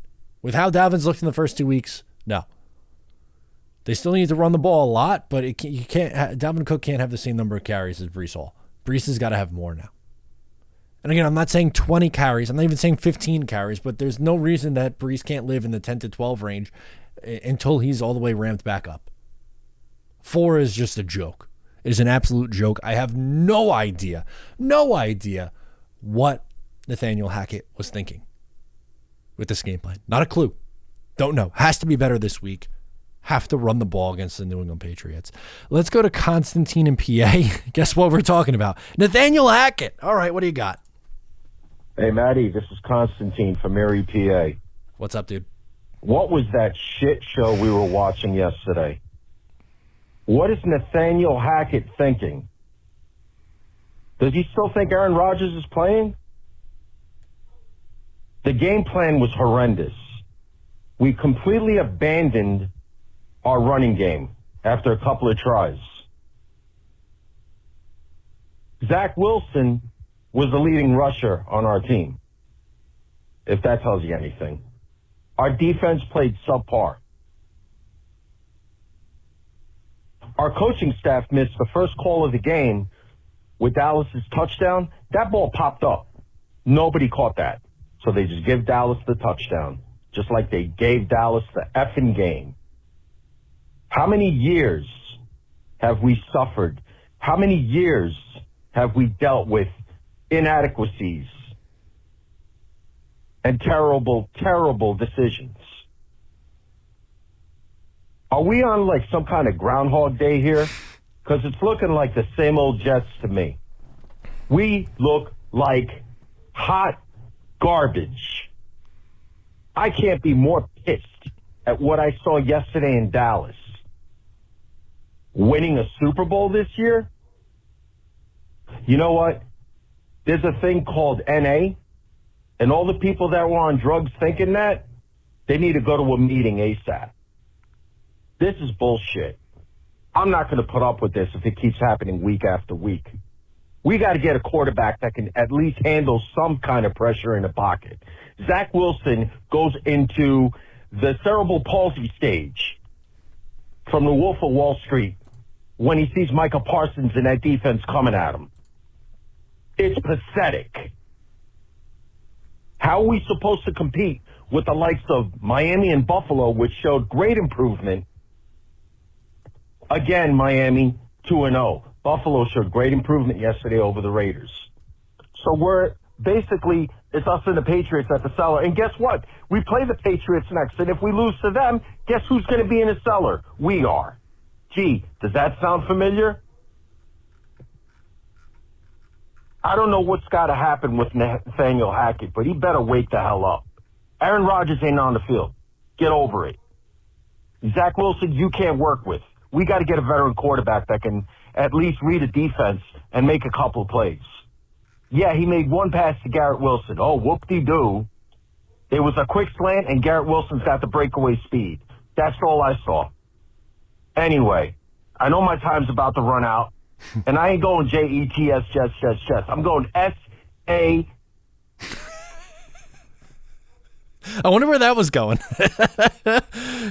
With how Dalvin's looked in the first 2 weeks, no. They still need to run the ball a lot, but Dalvin Cook can't have the same number of carries as Brees Hall. Brees has got to have more now. And again, I'm not saying 20 carries. I'm not even saying 15 carries, but there's no reason that Brees can't live in the 10 to 12 range until he's all the way ramped back up. 4 is just a joke. It is an absolute joke. I have no idea what Nathaniel Hackett was thinking with this game plan. Not a clue. Don't know. Has to be better this week. Have to run the ball against the New England Patriots. Let's go to Constantine in PA. Guess what we're talking about? Nathaniel Hackett. All right, what do you got? Hey, Maddie, this is Constantine from Erie, PA. What's up, dude? What was that shit show we were watching yesterday? What is Nathaniel Hackett thinking? Does he still think Aaron Rodgers is playing? The game plan was horrendous. We completely abandoned our running game after a couple of tries. Zach Wilson was the leading rusher on our team, if that tells you anything. Our defense played subpar. Our coaching staff missed the first call of the game with Dallas's touchdown. That ball popped up. Nobody caught that. So they just give Dallas the touchdown, just like they gave Dallas the effing game. How many years have we suffered? How many years have we dealt with inadequacies and terrible, terrible decisions? Are we on like some kind of Groundhog Day here? Because it's looking like the same old Jets to me. We look like hot garbage. I can't be more pissed at what I saw yesterday in Dallas. Winning a Super Bowl this year? You know what? There's a thing called NA, and all the people that were on drugs thinking that, they need to go to a meeting ASAP. This is bullshit. I'm not going to put up with this if it keeps happening week after week. We got to get a quarterback that can at least handle some kind of pressure in the pocket. Zach Wilson goes into the cerebral palsy stage from the Wolf of Wall Street when he sees Micah Parsons and that defense coming at him. It's pathetic. How are we supposed to compete with the likes of Miami and Buffalo, which showed great improvement? Again, Miami, 2-0. Buffalo showed great improvement yesterday over the Raiders. So we're basically, it's us and the Patriots at the cellar. And guess what? We play the Patriots next. And if we lose to them, guess who's going to be in the cellar? We are. Gee, does that sound familiar? I don't know what's got to happen with Nathaniel Hackett, but he better wake the hell up. Aaron Rodgers ain't on the field. Get over it. Zach Wilson, you can't work with. We got to get a veteran quarterback that can at least read a defense and make a couple of plays. Yeah, he made one pass to Garrett Wilson. Oh, whoop-de-doo. It was a quick slant, and Garrett Wilson's got the breakaway speed. That's all I saw. Anyway, I know my time's about to run out, and I ain't going Jets, Jets. I'm going S-A. I wonder where that was going.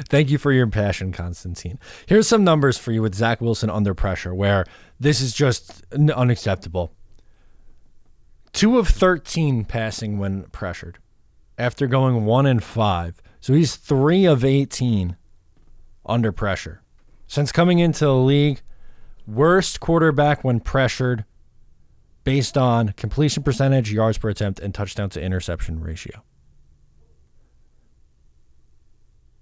Thank you for your passion, Constantine. Here's some numbers for you with Zach Wilson under pressure, where this is just unacceptable. 2 of 13 passing when pressured, after going 1 and 5. So he's 3 of 18 under pressure. Since coming into the league, worst quarterback when pressured based on completion percentage, yards per attempt, and touchdown to interception ratio.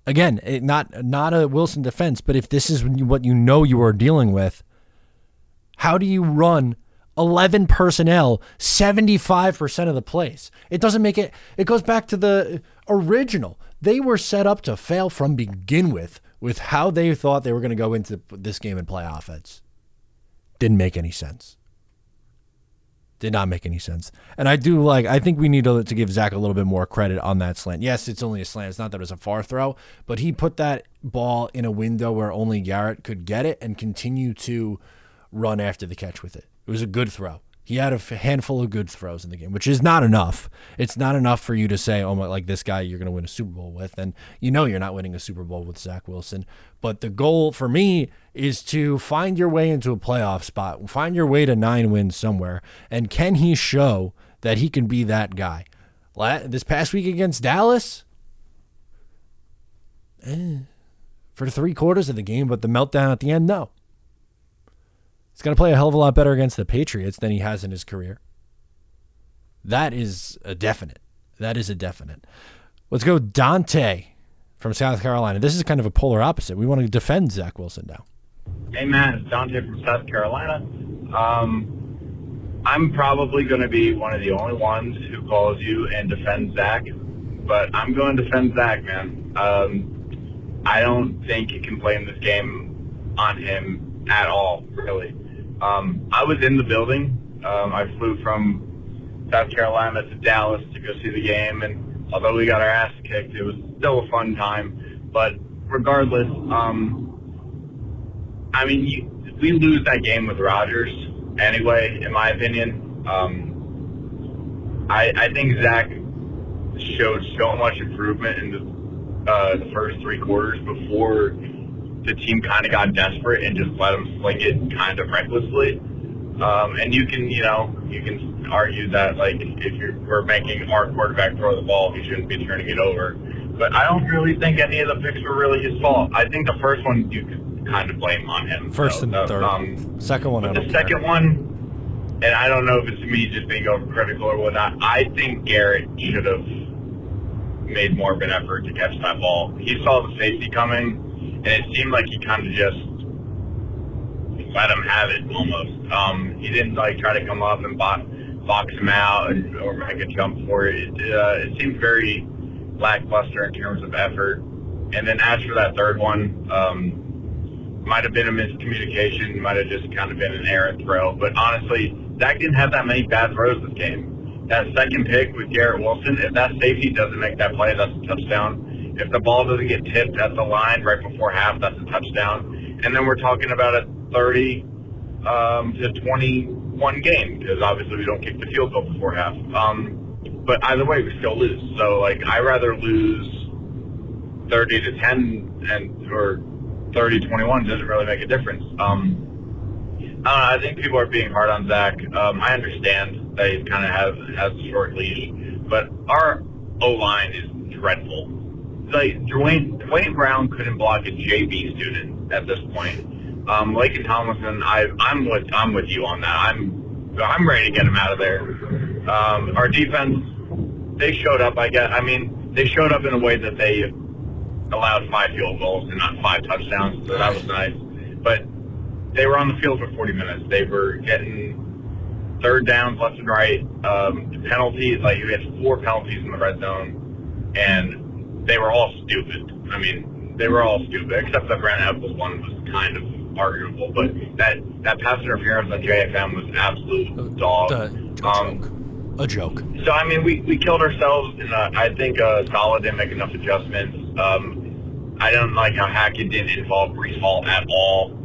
Again, not a Wilson defense, but if this is what you know you are dealing with, how do you run 11 personnel 75% of the plays? It doesn't make it. It goes back to the original. They were set up to fail from begin with how they thought they were going to go into this game and play offense. Didn't make any sense. Did not make any sense. And I think we need to give Zach a little bit more credit on that slant. Yes, it's only a slant. It's not that it was a far throw, but he put that ball in a window where only Garrett could get it and continue to run after the catch with it. It was a good throw. He had a handful of good throws in the game, which is not enough. It's not enough for you to say, oh my, like this guy you're going to win a Super Bowl with. And you know you're not winning a Super Bowl with Zach Wilson. But the goal for me is to find your way into a playoff spot. Find your way to 9 wins somewhere. And can he show that he can be that guy? This past week against Dallas, for 3 quarters of the game, but the meltdown at the end, no. He's going to play a hell of a lot better against the Patriots than he has in his career. That is a definite. Let's go Dante from South Carolina. This is kind of a polar opposite. We want to defend Zach Wilson now. Hey, man, it's Dante from South Carolina. I'm probably going to be one of the only ones who calls you and defends Zach, but I'm going to defend Zach, man. I don't think you can blame this game on him at all, really. I was in the building. I flew from South Carolina to Dallas to go see the game, and although we got our ass kicked, it was still a fun time. But regardless, we lose that game with Rodgers anyway, in my opinion. I think Zach showed so much improvement in the first three quarters before the team kind of got desperate and just let them sling it kind of recklessly. And you can argue that, like, if we're making our quarterback throw the ball, he shouldn't be turning it over. But I don't really think any of the picks were really his fault. I think the first one you could kind of blame on him. First and third. Second one, I don't The second one, and I don't know if it's me just being overcritical or whatnot, I think Garrett should have made more of an effort to catch that ball. He saw the safety coming, and it seemed like he kind of just let him have it almost. He didn't like try to come up and box him out or make a jump for it. It seemed very lackluster in terms of effort. And then as for that third one, might have been a miscommunication, might have just kind of been an errant throw. But honestly, Zach didn't have that many bad throws this game. That second pick with Garrett Wilson, if that safety doesn't make that play, that's a touchdown. If the ball doesn't get tipped at the line right before half, that's a touchdown. And then we're talking about a 30 to 21 game, because obviously we don't kick the field goal before half. But either way, we still lose. So, like, I'd rather lose 30 to 10 or 30-21 doesn't really make a difference. I don't know, I think people are being hard on Zach. I understand that he kind of has a short leash, but our O-line is dreadful. Like, Dwayne Brown couldn't block a JV student at this point. Laken Tomlinson, I'm with you on that. I'm ready to get him out of there. Our defense, they showed up. They showed up in a way that they allowed 5 field goals and not 5 touchdowns, so that was nice. But they were on the field for 40 minutes. They were getting third downs left and right. Penalties, like you had 4 penalties in the red zone, and they were all stupid. I mean, they were all stupid, except that Brandon Eccles one was kind of arguable. But that pass interference on JFM was absolute dog. A joke. So, I mean, we killed ourselves, and I think Solid didn't make enough adjustments. I don't like how Hackett didn't involve Breece Hall at all.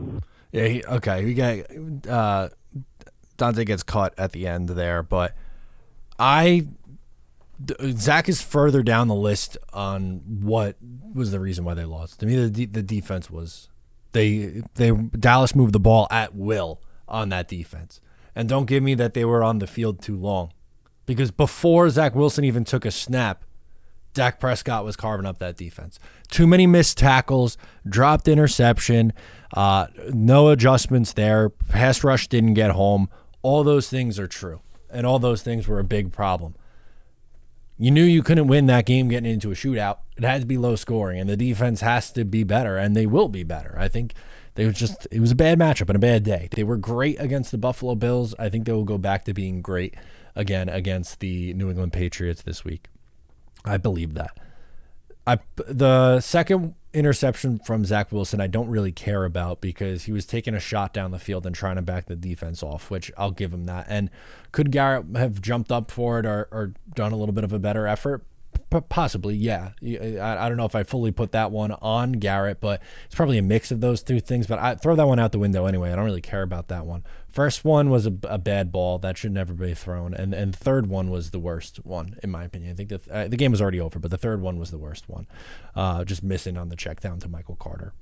Yeah, we got Dante gets caught at the end there, but Zach is further down the list on what was the reason why they lost. To me, the defense was Dallas moved the ball at will on that defense, and don't give me that they were on the field too long, because before Zach Wilson even took a snap, Dak Prescott was carving up that defense. Too many missed tackles, dropped interception, no adjustments there. Pass rush didn't get home. All those things are true, and all those things were a big problem. You knew you couldn't win that game getting into a shootout. It had to be low scoring, and the defense has to be better, and they will be better. I think it was a bad matchup and a bad day. They were great against the Buffalo Bills. I think they will go back to being great again against the New England Patriots this week. I believe that. The second interception from Zach Wilson I don't really care about, because he was taking a shot down the field and trying to back the defense off, which I'll give him that. And could Garrett have jumped up for it or done a little bit of a better effort? Possibly, yeah. I don't know if I fully put that one on Garrett, but it's probably a mix of those two things. But I throw that one out the window anyway. I don't really care about that one. First one was a bad ball that should never be thrown, and the third one was the worst one in my opinion. I think the game was already over, but the third one was the worst one. Just missing on the check down to Michael Carter.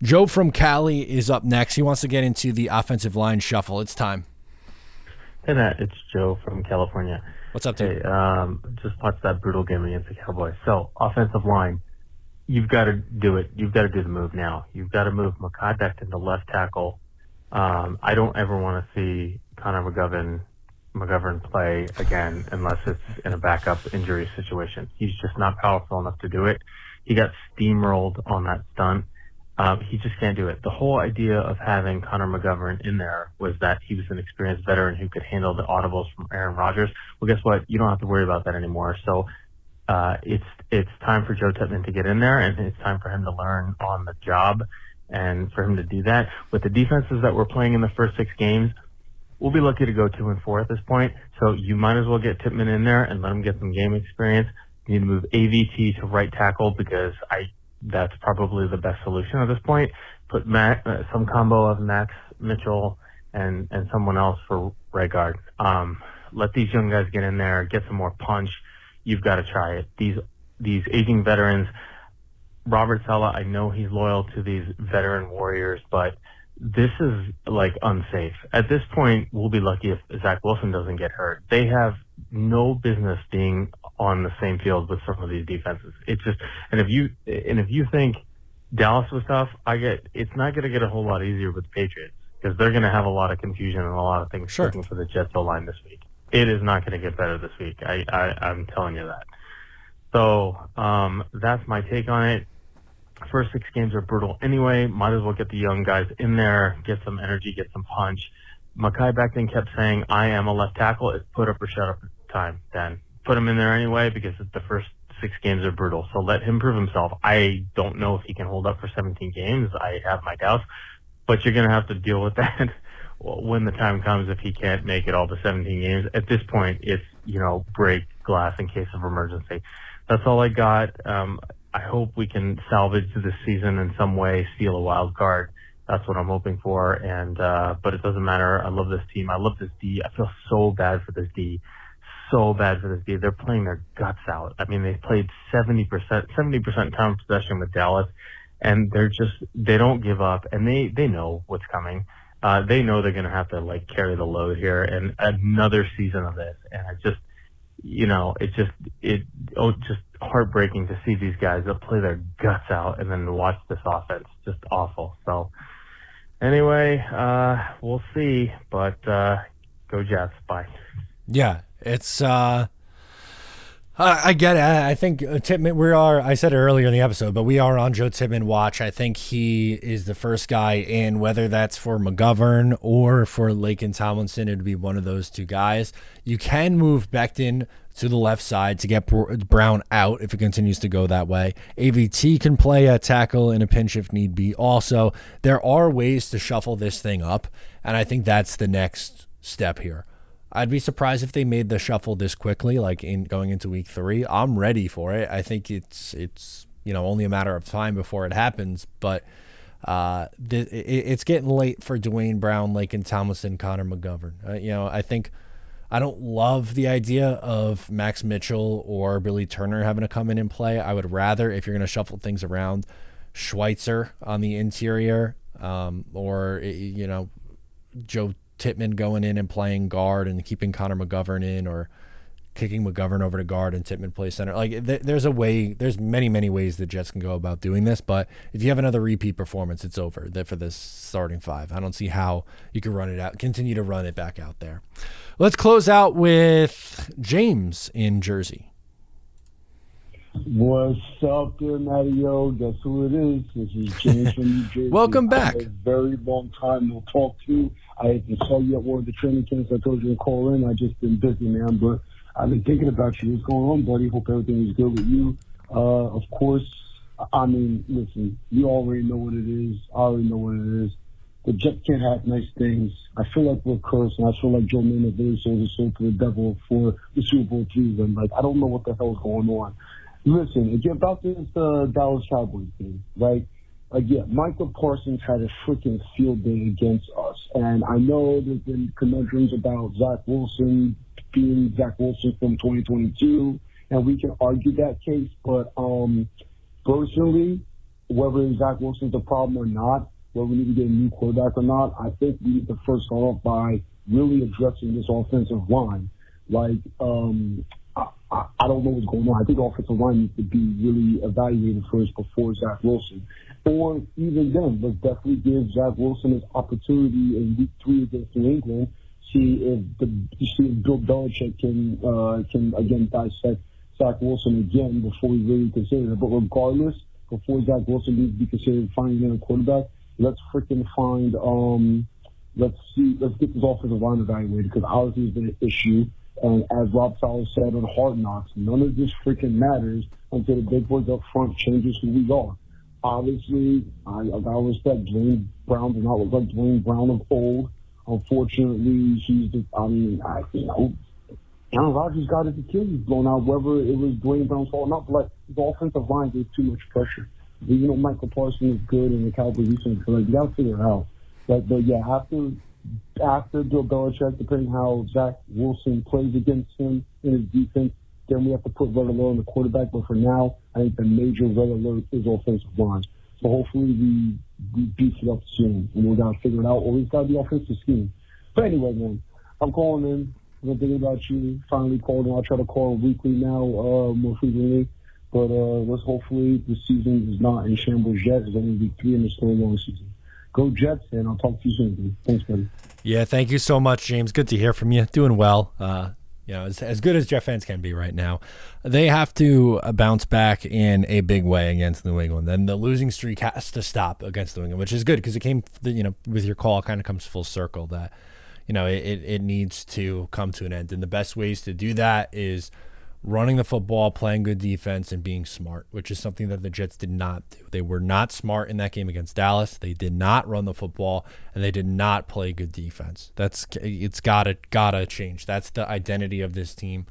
Joe from Cali is up next. He wants to get into the offensive line shuffle. It's time. Hey Matt, it's Joe from California. What's up, dude? Hey, just watched that brutal game against the Cowboys. So, offensive line, you've got to do it. You've got to do the move now. You've got to move Mekhi Becton to left tackle. I don't ever want to see Connor McGovern play again unless it's in a backup injury situation. He's just not powerful enough to do it. He got steamrolled on that stunt. He just can't do it. The whole idea of having Connor McGovern in there was that he was an experienced veteran who could handle the audibles from Aaron Rodgers. Well, guess what? You don't have to worry about that anymore. So it's time for Joe Tippmann to get in there, and it's time for him to learn on the job. And for him to do that with the defenses that we're playing in the first 6 games, we'll be lucky to go 2-4 at this point. So you might as well get Tippmann in there and let him get some game experience. You need to move AVT to right tackle, because that's probably the best solution at this point. Put some combo of Max Mitchell and someone else for right guard. Let these young guys get in there, get some more punch. You've got to try it. These aging veterans, Robert Saleh, I know he's loyal to these veteran Warriors, but this is like unsafe. At this point, we'll be lucky if Zach Wilson doesn't get hurt. They have no business being on the same field with some of these defenses. It's just, and if you think Dallas was tough, it's not going to get a whole lot easier with the Patriots because they're going to have a lot of confusion and a lot of things clicking for the Jets O-line this week. It is not going to get better this week. I'm telling you that. So that's my take on it. First 6 games are brutal anyway. Might as well get the young guys in there, get some energy, get some punch. Mekhi back then kept saying, I am a left tackle. It's put up or shut up time, then. Put him in there anyway because the first 6 games are brutal. So let him prove himself. I don't know if he can hold up for 17 games. I have my doubts. But you're going to have to deal with that when the time comes if he can't make it all to 17 games. At this point, it's, break glass in case of emergency. That's all I got. I hope we can salvage this season in some way, steal a wild card. That's what I'm hoping for. And but it doesn't matter. I love this team. I love this D. I feel so bad for this D. So bad for this D. They're playing their guts out. I mean, they played 70% time possession with Dallas, and they don't give up, and they know what's coming. They know they're going to have to carry the load here and another season of this. And it's just heartbreaking to see these guys that play their guts out and then watch this offense. Just awful. So anyway, we'll see, but go Jets. Bye. Yeah, it's I get it. I think Tippmann, I said it earlier in the episode, but we are on Joe Tippmann watch. I think he is the first guy in, whether that's for McGovern or for Lakin Tomlinson, it would be one of those two guys. You can move Becton to the left side to get Brown out if it continues to go that way. AVT can play a tackle in a pinch if need be. Also, there are ways to shuffle this thing up, and I think that's the next step here. I'd be surprised if they made the shuffle this quickly, going into week 3. I'm ready for it. I think it's only a matter of time before it happens. But it's getting late for Dwayne Brown, Lakin Tomlinson, Connor McGovern. I don't love the idea of Max Mitchell or Billy Turner having to come in and play. I would rather, if you're going to shuffle things around, Schweitzer on the interior, or Joe Tippmann going in and playing guard and keeping Connor McGovern in, or kicking McGovern over to guard and Tippmann play center. There's many ways the Jets can go about doing this, but if you have another repeat performance, it's over for this starting 5. I don't see how you can continue to run it back out there. Let's close out with James in Jersey. What's up there, Mario? Guess who it is? This is James from New Jersey. Welcome back. A very long time no talk to. I saw you at one of the training camps. I told you to call in. I just been busy, man, but I've been thinking about you. What's going on, buddy? Hope everything is good with you. Of course, I mean, listen, you already know what it is. I already know what it is. The Jets can't have nice things. I feel like we're cursed, and I feel like Joe Namath really sold his soul to the devil for the Super Bowl season. I don't know what the hell's going on. Listen, if you're about this Dallas Cowboys game, right? Michael Parsons had a freaking field day against us. And I know there's been conundrums about Zach Wilson being Zach Wilson from 2022, and we can argue that case. But personally, whether Zach Wilson's a problem or not, whether we need to get a new quarterback or not, I think we need to first start off by really addressing this offensive line. I don't know what's going on. I think the offensive line needs to be really evaluated first before Zach Wilson. Or even then, let's definitely give Zach Wilson his opportunity in week 3 against New England. See if Bill Belichick can again dissect Zach Wilson again before we really consider it. But regardless, before Zach Wilson needs to be considered finding a quarterback, let's freaking find let's get this offensive line evaluated, because obviously it's been an issue. And as Rob Saleh said on Hard Knocks, none of this freaking matters until the big boys up front changes who we are. Obviously, I gotta respect Dwayne Brown. Does not look like Dwayne Brown of old. Unfortunately, Aaron Rodgers got his Achilles blown out, whether it was Dwayne Brown's fault or not. But the offensive line gave too much pressure. Michael Parsons is good and the Cowboys is good. You gotta figure it out. But yeah, after Bill Belichick, depending how Zach Wilson plays against him in his defense, then we have to put Vertillo on the quarterback. But for now, I think the major red alert is offensive line. So hopefully we beef it up soon, and we're going to figure it out, or we've got the offensive scheme. But anyway, man, I'm calling in. I'm thinking about you. Finally called in. I'll try to call weekly now, more frequently. But let's hopefully the season is not in shambles yet. It's only week 3 and it's still a long season. Go Jets, and I'll talk to you soon, dude. Thanks, buddy. Yeah, thank you so much, James. Good to hear from you. Doing well. As good as Jet fans can be right now. They have to bounce back in a big way against New England. Then the losing streak has to stop against New England, which is good because it came, with your call, it kind of comes full circle that, it needs to come to an end. And the best ways to do that is running the football, playing good defense, and being smart, which is something that the Jets did not do. They were not smart in that game against Dallas. They did not run the football, and they did not play good defense. It's gotta change. That's the identity of this team.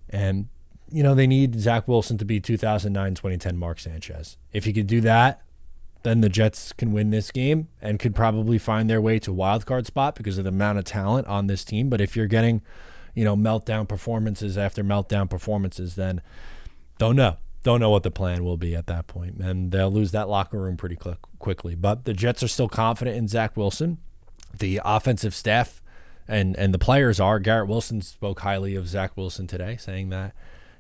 And, they need Zach Wilson to be 2009-2010 Mark Sanchez. If he could do that, then the Jets can win this game and could probably find their way to a wild card spot because of the amount of talent on this team. But if you're getting meltdown performances after meltdown performances, then don't know what the plan will be at that point. And they'll lose that locker room pretty quickly. But the Jets are still confident in Zach Wilson. The offensive staff and the players are. Garrett Wilson spoke highly of Zach Wilson today, saying that,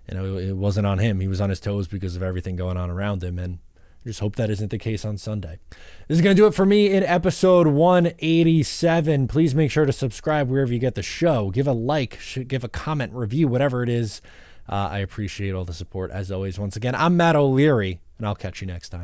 it wasn't on him. He was on his toes because of everything going on around him. And just hope that isn't the case on Sunday. This is going to do it for me in episode 187. Please make sure to subscribe wherever you get the show. Give a like, give a comment, review, whatever it is. I appreciate all the support as always. Once again, I'm Matt O'Leary, and I'll catch you next time.